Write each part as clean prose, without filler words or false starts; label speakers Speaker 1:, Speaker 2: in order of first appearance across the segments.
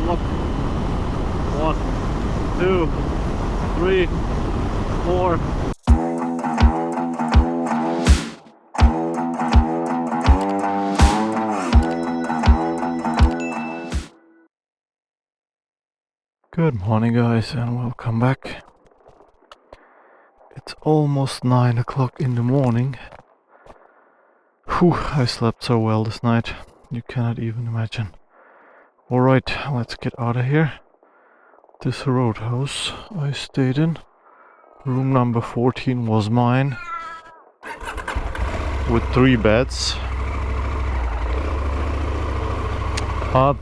Speaker 1: look. 1, 2, 3, 4. Good morning, guys, and welcome back. It's almost 9 o'clock in the morning. Whew, I slept so well this night, you cannot even imagine. Alright, let's get out of here. This roadhouse I stayed in, room number 14 was mine, with 3 beds. But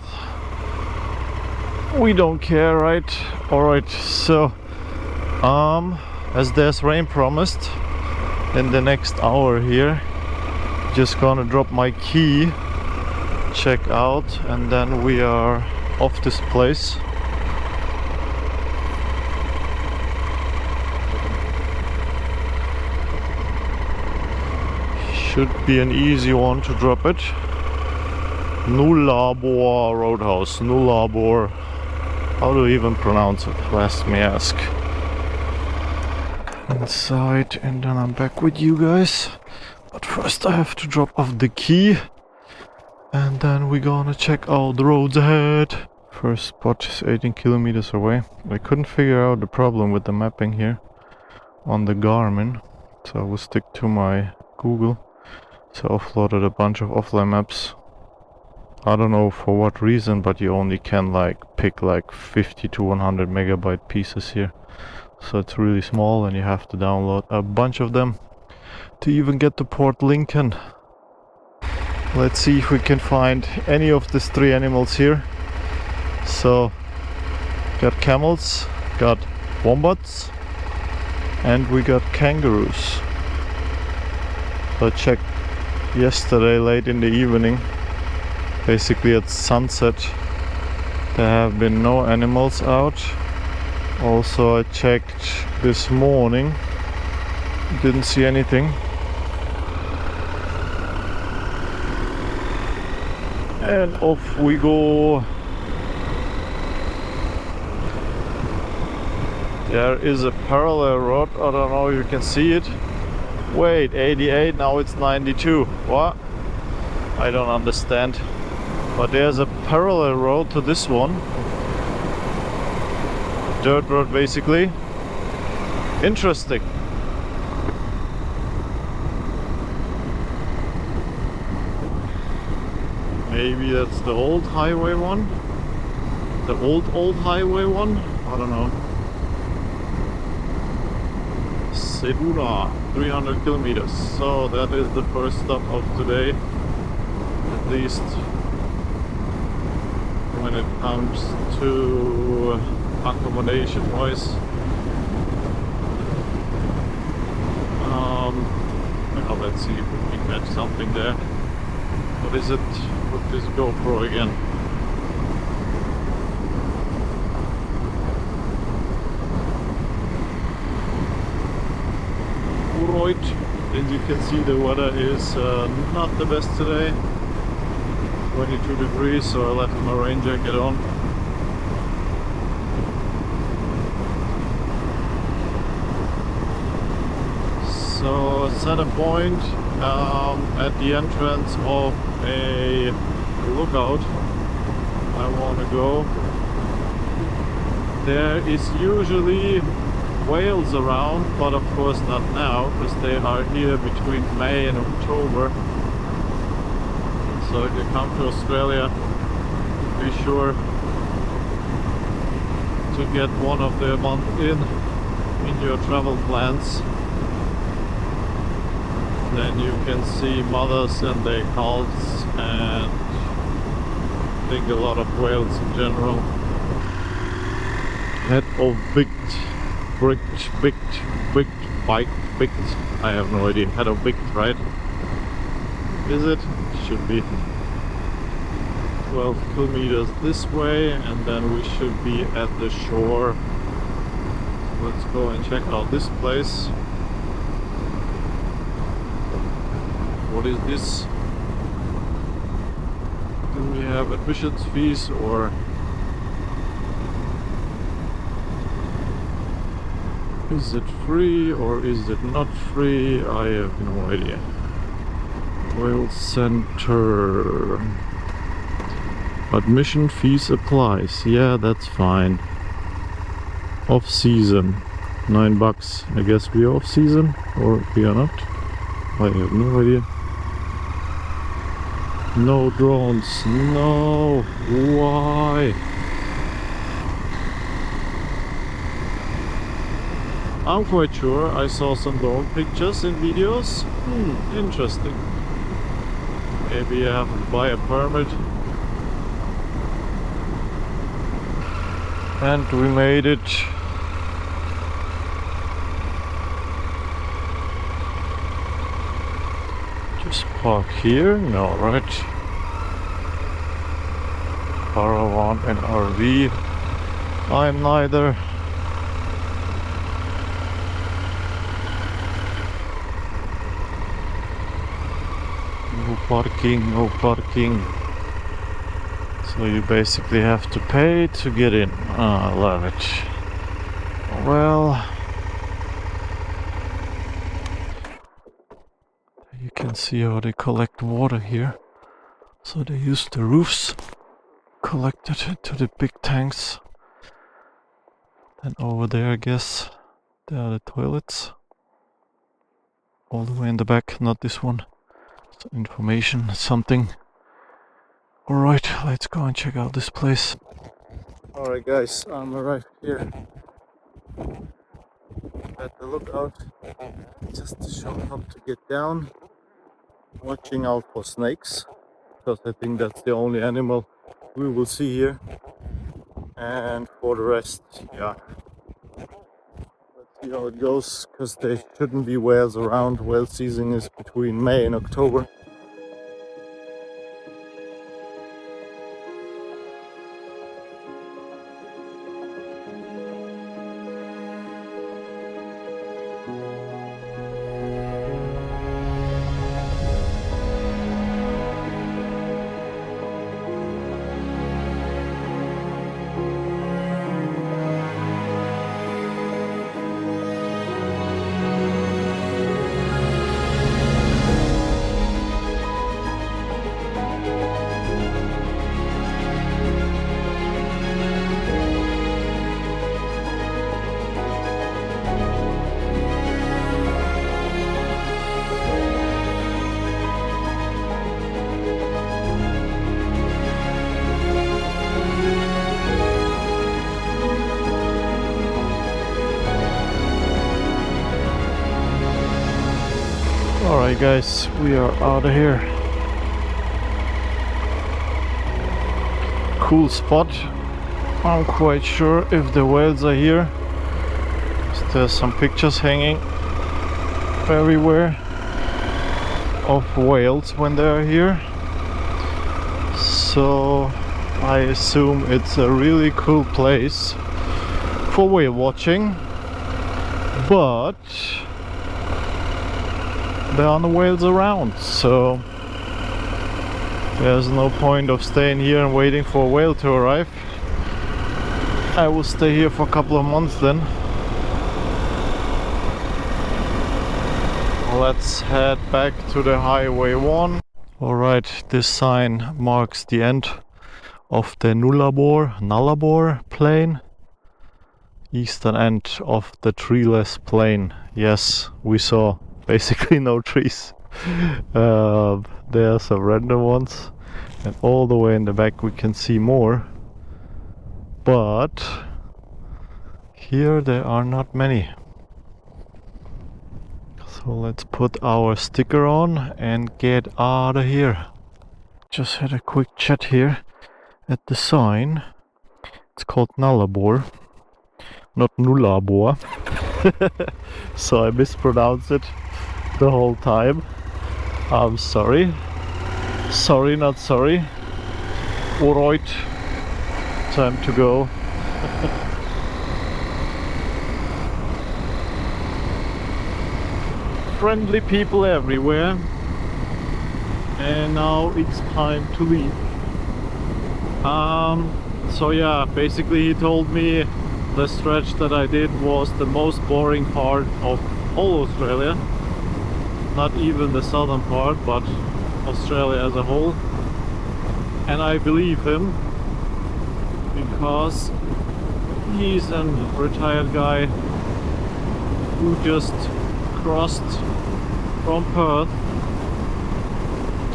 Speaker 1: we don't care, right? Alright, so as there's rain promised in the next hour here, just gonna drop my key, check out, and then we are off this place. Should be an easy one to drop it. Nullarbor Roadhouse, Nullarbor. How do you even pronounce it? Let me ask. Inside, and then I'm back with you guys. But first I have to drop off the key, and then we're gonna check out the roads ahead. First spot is 18 kilometers away. I couldn't figure out the problem with the mapping here on the Garmin, so I will stick to my Google. So I offloaded a bunch of offline maps. I don't know for what reason, but you only can pick 50 to 100 megabyte pieces here. So it's really small and you have to download a bunch of them to even get to Port Lincoln. Let's see if we can find any of these 3 animals here. So, got camels, got wombats, and we got kangaroos. So I checked yesterday late in the evening. Basically at sunset there have been no animals out. Also I checked this morning, didn't see anything. And off we go. There is a parallel road, I don't know if you can see it. Wait, 88, now it's 92. What? I don't understand. But there's a parallel road to this one. Dirt road basically. Interesting. Maybe that's the old highway one? The old highway one? I don't know. Seduna, 300 kilometers. So that is the first stop of today. At least when it comes to accommodation wise. Well, let's see if we can catch something there. What is it with this GoPro again? Right, as you can see the weather is not the best today. 22 degrees, so I left my rain jacket on. So set a point at the entrance of a lookout I want to go. There is usually whales around, but of course not now, because they are here between May and October. So if you come to Australia, be sure to get one of the month in your travel plans. Then you can see mothers and their calves, and I think a lot of whales in general. Head of big, I have no idea. Head of big, right? Is it? Should be 12 kilometers this way, and then we should be at the shore. Let's go and check out this place. What is this? Do we have admissions fees or Is it free or is it not free? I have no idea. Whale Center. Admission fees applies. Yeah, that's fine. Off season. $9. I guess we are off season or we are not. I have no idea. No drones. No. Why? I'm quite sure I saw some drone pictures and videos. Interesting. Maybe you have to buy a permit. And we made it. Just park here? No, right? Caravan and RV. I'm neither. No parking, no parking. So you basically have to pay to get in. I love it. Well, you can see how they collect water here. So they use the roofs, collect it to the big tanks. And over there, I guess, there are the toilets. All the way in the back, not this one. So information, something. Alright, let's go and check out this place. Alright guys, I'm right here at the lookout, just to show how to get down. Watching out for snakes, because I think that's the only animal we will see here. And for the rest, yeah, let's see how it goes, because there shouldn't be whales around. Whale season is between May and October. Alright guys, we are out of here. Cool spot. I'm quite sure if the whales are here. There's some pictures hanging everywhere of whales when they are here. So I assume it's a really cool place for whale watching. But there are no whales around, so there's no point of staying here and waiting for a whale to arrive. I will stay here for a couple of months then. Let's head back to the Highway 1. Alright, this sign marks the end of the Nullarbor plain. Eastern end of the treeless plain. Yes, we saw basically no trees. There are some random ones, and all the way in the back we can see more, but here there are not many. So let's put our sticker on and get out of here. Just had a quick chat here at the sign. It's called Nullarbor, not Nullarbor. So I mispronounced it the whole time. I'm sorry. Sorry, not sorry. Alright, time to go. Friendly people everywhere. And now it's time to leave. So yeah, basically he told me the stretch that I did was the most boring part of all Australia. Not even the southern part, but Australia as a whole. And I believe him, because he's a retired guy who just crossed from Perth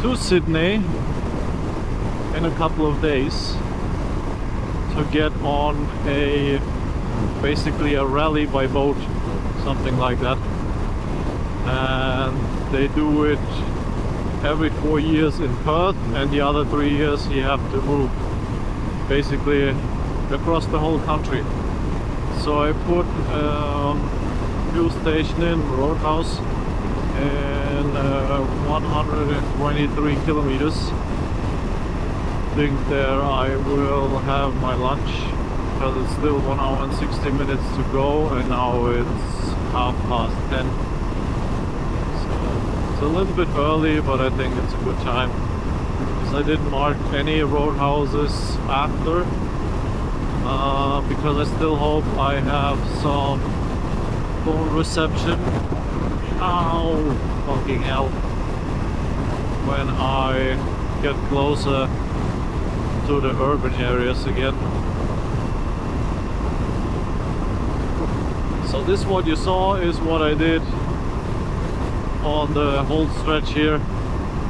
Speaker 1: to Sydney in a couple of days to get on basically a rally by boat, something like that. And they do it every 4 years in Perth, and the other 3 years you have to move basically across the whole country. So I put fuel station in Roadhouse and 123 kilometers. Think there I will have my lunch, because it's still 1 hour and 60 minutes to go, and now it's 10:30. So it's a little bit early, but I think it's a good time, because I didn't mark any roadhouses after, because I still hope I have some phone reception. Ow, fucking hell, when I get closer to the urban areas again. So this what you saw is what I did on the whole stretch here.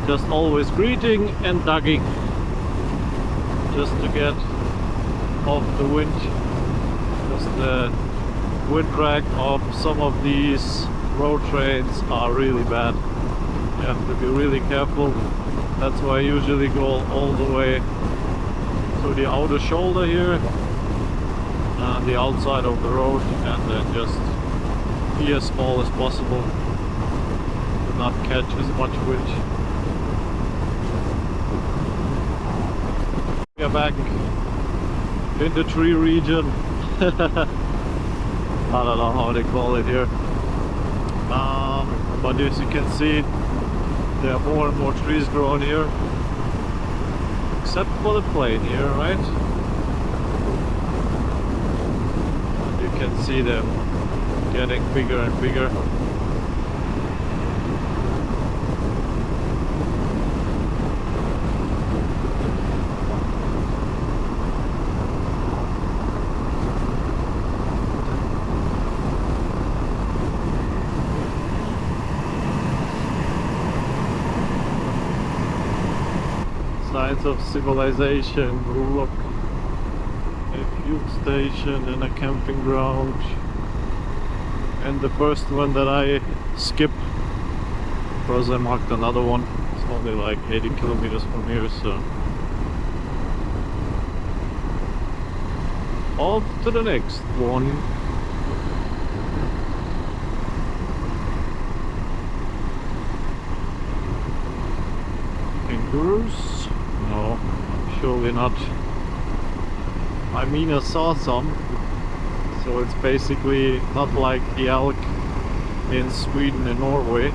Speaker 1: Just always greeting and dugging, just to get off the wind. Just the wind drag of some of these road trains are really bad. You have to be really careful. That's why I usually go all the way to the outer shoulder here, the outside of the road, and then just be as small as possible to not catch as much wind. We are back in the tree region. I don't know how they call it here, but as you can see, there are more and more trees growing here, except for the plane here, right? You can see them getting bigger and bigger. Signs of civilization. Look, a fuel station and a camping ground, and the first one that I skipped because I marked another one. It's only like 80 kilometers from here, so off to the next one. Kangaroos? No, surely not. I mean, I saw some, so it's basically not like the elk in Sweden and Norway,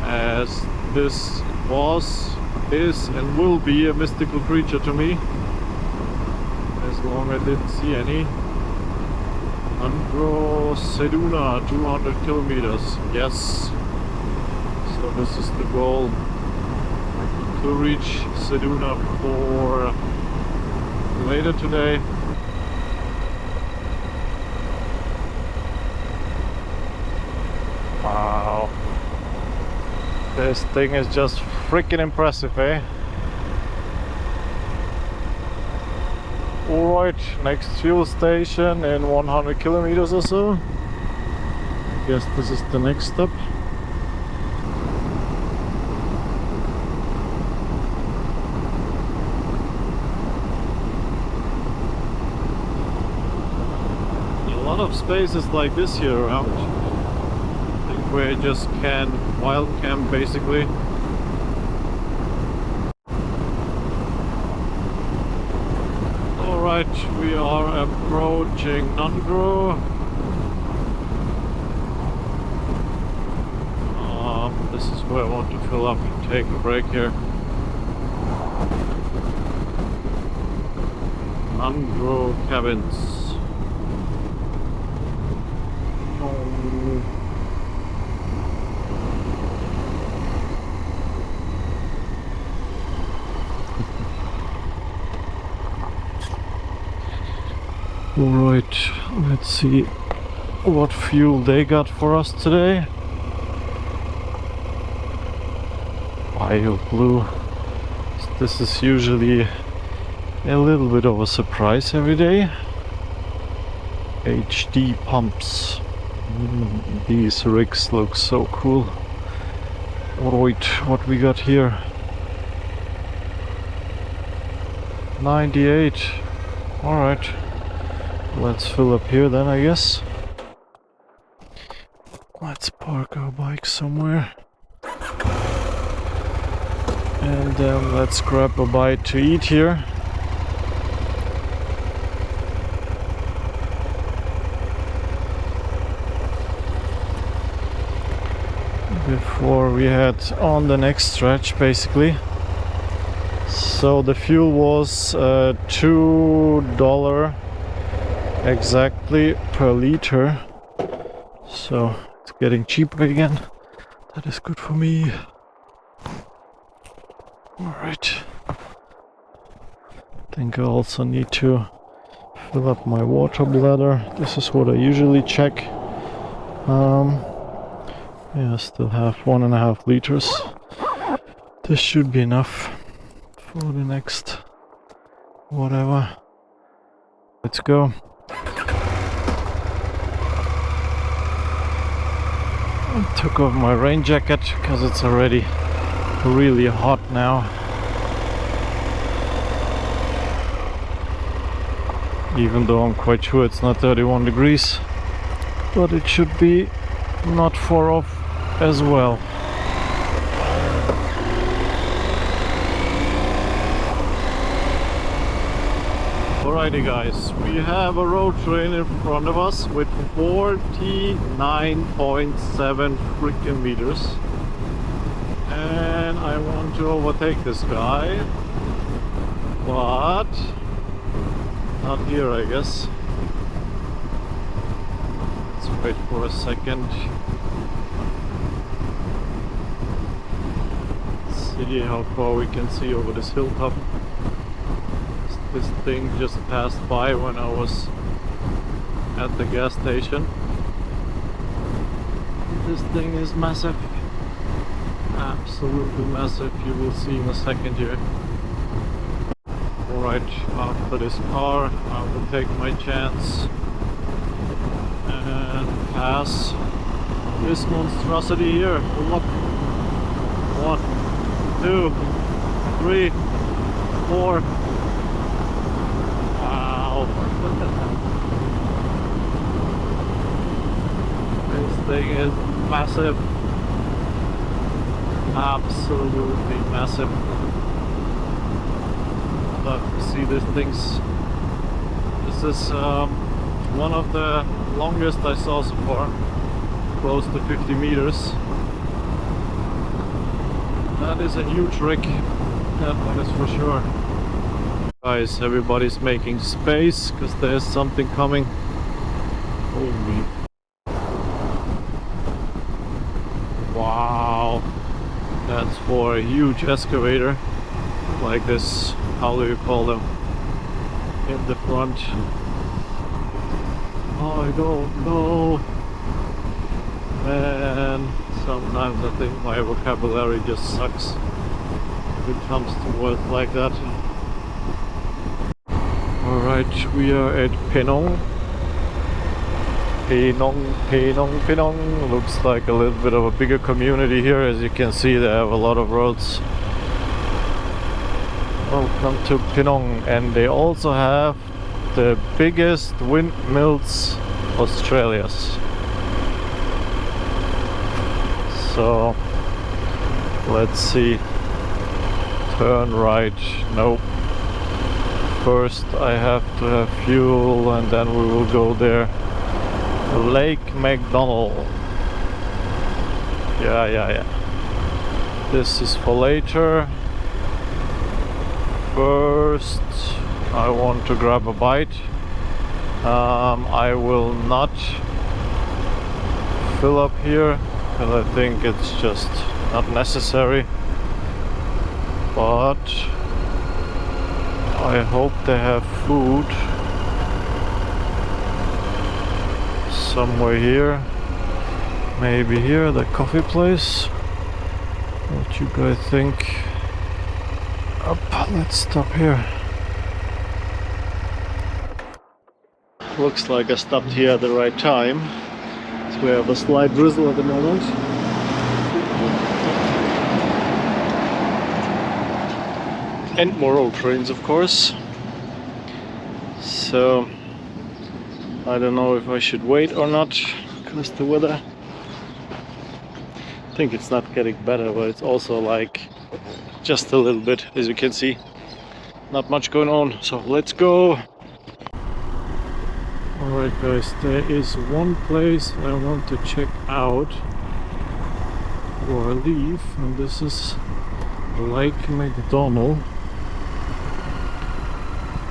Speaker 1: as this was, is and will be a mystical creature to me, as long as I didn't see any. Andro Seduna, 200 kilometers, yes. So this is the goal, to reach Seduna for later today. Wow, this thing is just freaking impressive, eh? Alright, next fuel station in 100 kilometers or so. I guess this is the next step. Of spaces like this here around, I think, where you just can wild camp basically. Alright, we are approaching Nungro. This is where I want to fill up and take a break here. Ungrow cabins. Oh. Alright, let's see what fuel they got for us today. Bio blue. This is usually a little bit of a surprise every day. HD pumps. These rigs look so cool. Alright, what we got here? 98. Alright. Let's fill up here then, I guess. Let's park our bike somewhere. And then let's grab a bite to eat here. Before we head on the next stretch, basically. So the fuel was $2 exactly per liter. So it's getting cheaper again. That is good for me. Alright. I think I also need to fill up my water bladder. This is what I usually check. Yeah, I still have 1.5 liters. This should be enough for the next whatever. Let's go. I took off my rain jacket because it's already really hot now. Even though I'm quite sure it's not 31 degrees, but it should be not far off as well. Alrighty guys, we have a road train in front of us with 49.7 freaking meters. And I want to overtake this guy, but not here, I guess. Let's wait for a second. See how far we can see over this hilltop. This thing just passed by when I was at the gas station. This thing is massive. Absolutely massive. You will see in a second here. Alright, after this car I will take my chance and pass this monstrosity here. What? 1, 2, 3, 4. Wow. This thing is massive. Absolutely massive. But see these things. This is one of the longest I saw so far. Close to 50 meters. That is a huge rig. That one is for sure. Guys, everybody's making space because there's something coming. Holy. Wow. That's for a huge excavator. Like this, how do you call them? In the front. I don't know. Man, sometimes I think my vocabulary just sucks if it comes to words like that. Alright, we are at Penong. Penong. Looks like a little bit of a bigger community here. As you can see, they have a lot of roads. Welcome to Penong, and they also have the biggest windmills Australia's. So let's see. Turn right. Nope. First I have to have fuel and then we will go there. Lake McDonald. Yeah. This is for later. First I want to grab a bite. I will not fill up here because I think it's just not necessary, but I hope they have food somewhere here. Maybe here, the coffee place. What you guys think? Up, let's stop here. Looks like I stopped here at the right time. So we have a slight drizzle at the moment. And more old trains, of course. So I don't know if I should wait or not because the weather, I think it's not getting better, but it's also like just a little bit, as you can see. Not much going on, so let's go. Alright guys, there is one place I want to check out before I leave, and this is Lake McDonald.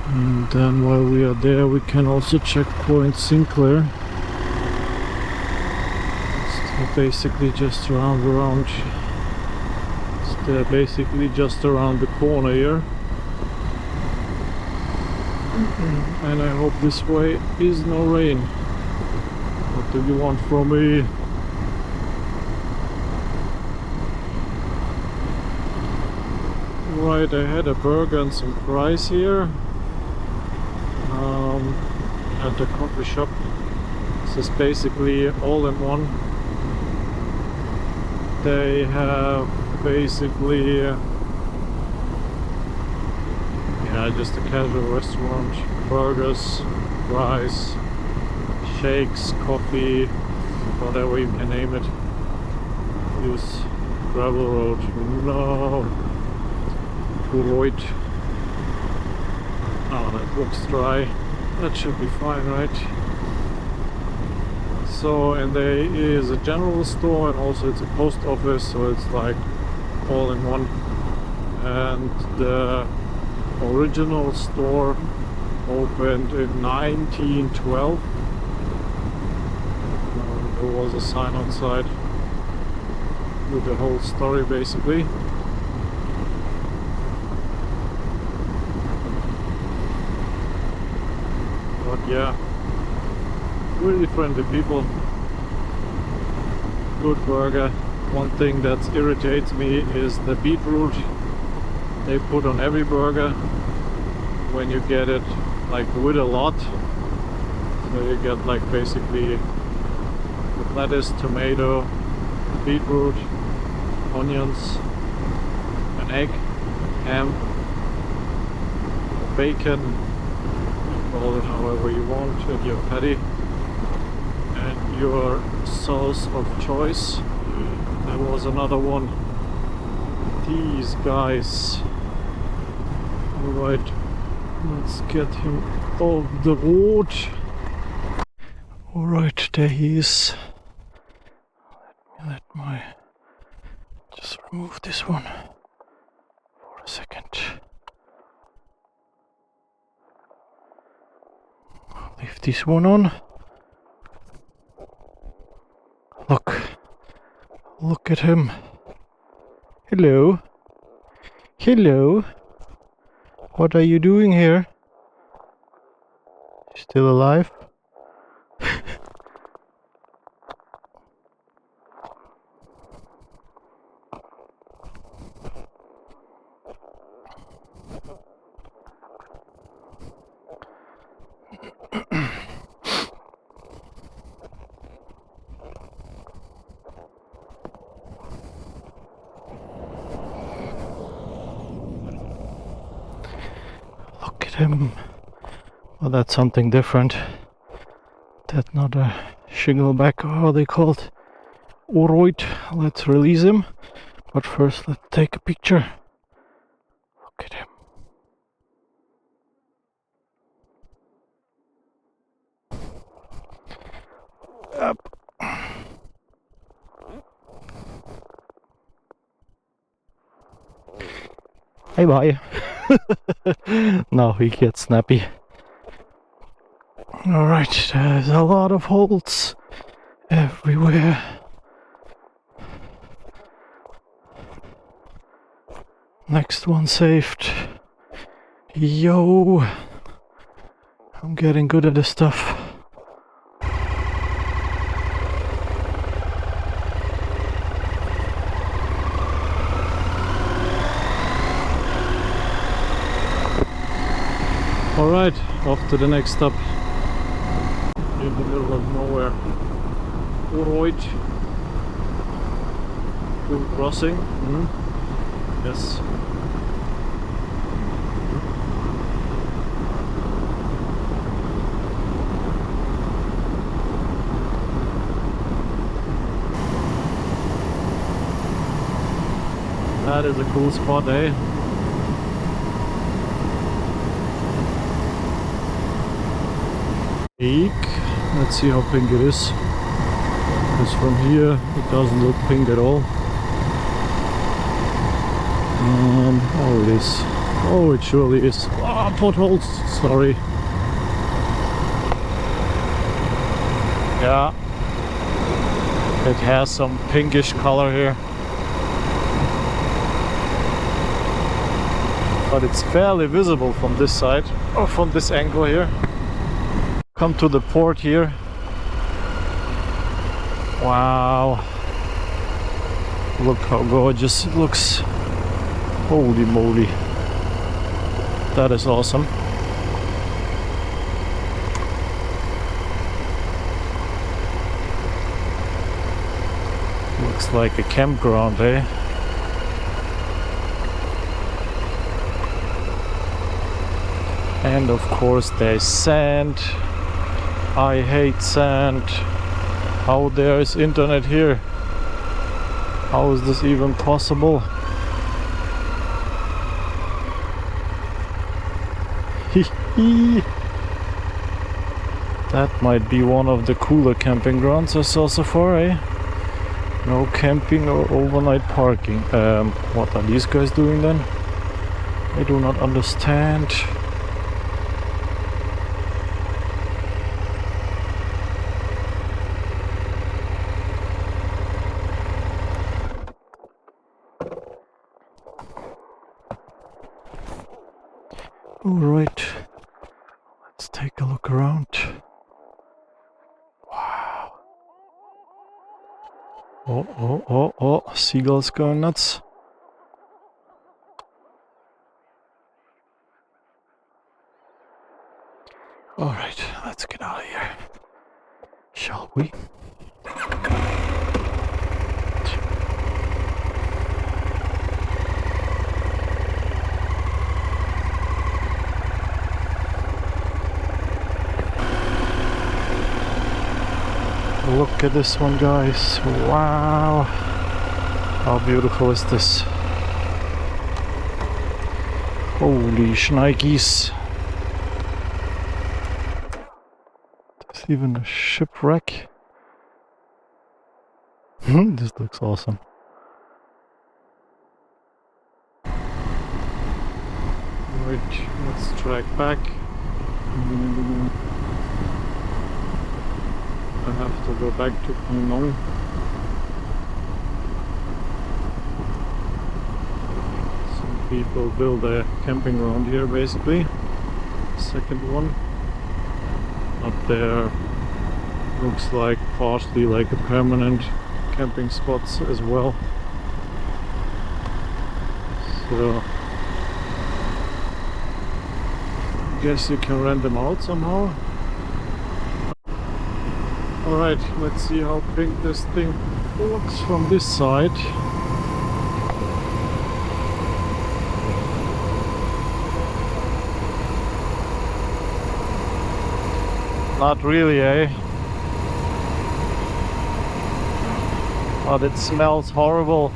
Speaker 1: And then while we are there, we can also check Point Sinclair. It's basically just around. They're basically just around the corner here. And I hope this way is no rain. What do you want from me? Right, I had a burger and some fries here at the coffee shop. This is basically all in one. They have basically just a casual restaurant, burgers, fries, shakes, coffee, whatever you can name it. Use gravel road. No, Void. Oh, that looks dry. That should be fine, right? So, and there is a general store and also it's a post office, so it's like all in one. And the original store opened in 1912. There was a sign outside with the whole story basically. But yeah, really friendly people. Good burger. One thing that irritates me is the beetroot they put on every burger when you get it like with a lot. So you get like basically with lettuce, tomato, beetroot, onions, an egg, ham, bacon, call it however you want, and your patty and your sauce of choice. There was another one. These guys. Alright, let's get him off the road. Alright, there he is. Let me just remove this one for a second. I'll leave this one on. Look at him. Hello. Hello. What are you doing here? Still alive? Look at him. Well, that's something different. That's not a shingleback, or how are they called? Alright, let's release him. But first, let's take a picture. Look at him. Up. Hey, bye. Now he gets snappy. Alright, there's a lot of holes everywhere. Next one saved. Yo! I'm getting good at this stuff. Alright, off to the next stop. In the middle of nowhere. Alright. Full crossing. Yes. That is a cool spot, eh? Eek. Let's see how pink it is. Because from here it doesn't look pink at all. Oh, it is. Oh, it surely is. Ah, potholes. Sorry. Yeah. It has some pinkish color here. But it's barely visible from this side, or from this angle here. Come to the port here. Wow. Look how gorgeous it looks. Holy moly. That is awesome. Looks like a campground, eh? And of course there's sand. I hate sand. How there is internet here? How is this even possible? That might be one of the cooler camping grounds I saw so far, eh? No camping or overnight parking. What are these guys doing then? I do not understand. Alright, let's take a look around. Wow. Oh, seagulls going nuts. Alright, let's get out of here. Shall we? Look at this one, guys. Wow. How beautiful is this? Holy shnikes. There's even a shipwreck. This looks awesome. Right, let's track back. I have to go back to Pangong. Some people build a camping ground here basically. Second one. Up there looks like partially like a permanent camping spots as well. So I guess you can rent them out somehow. Alright, let's see how pink this thing looks from this side. Not really, eh? But it smells horrible.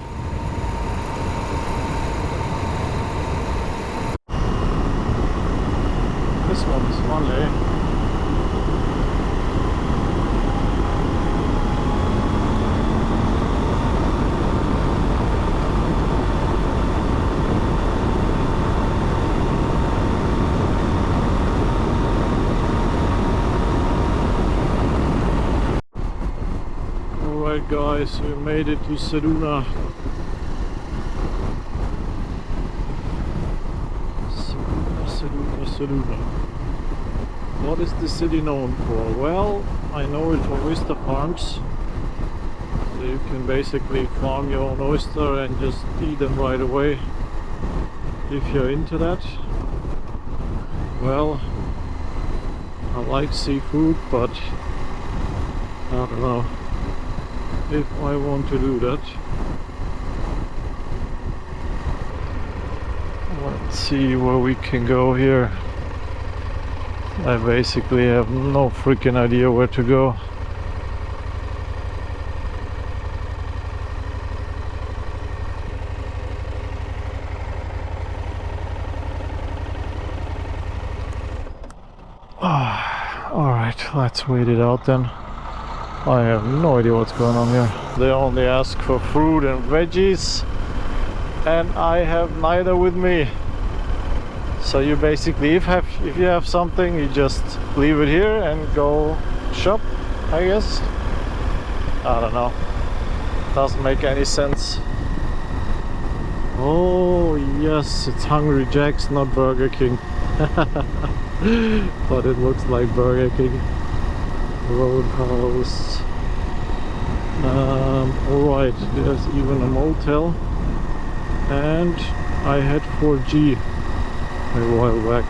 Speaker 1: This one is fun, eh? Alright guys, we made it to Seduna. Seduna. What is the city known for? Well, I know it for oyster farms. So you can basically farm your own oyster and just eat them right away. If you're into that. Well, I like seafood, but I don't know if I want to do that. Let's see where we can go here. I basically have no freaking idea where to go. Alright, let's wait it out then. I have no idea what's going on here. They only ask for fruit and veggies, and I have neither with me. So you basically, if you have something, you just leave it here and go shop, I guess. I don't know. Doesn't make any sense. Oh yes, it's Hungry Jack's, not Burger King. But it looks like Burger King. Roadhouse. Alright, there's even a motel. And I had 4G a while back.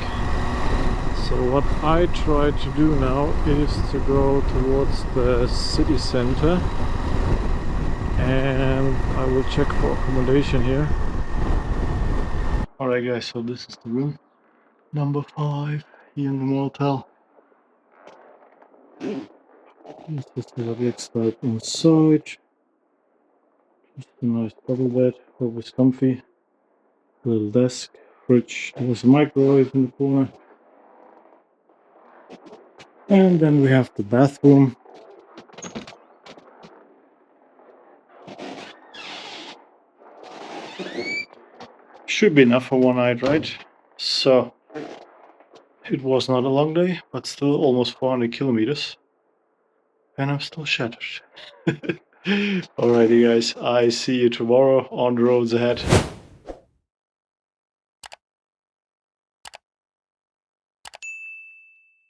Speaker 1: So what I try to do now is to go towards the city center, and I will check for accommodation here. Alright guys, so this is the room number 5 here in the motel. This is the bed start inside. Just a nice double bed, always comfy. Little desk, fridge, there's a microwave in the corner. And then we have the bathroom. Should be enough for one night, right? So it was not a long day, but still almost 400 kilometers. And I'm still shattered. Alrighty guys, I see you tomorrow on the roads ahead.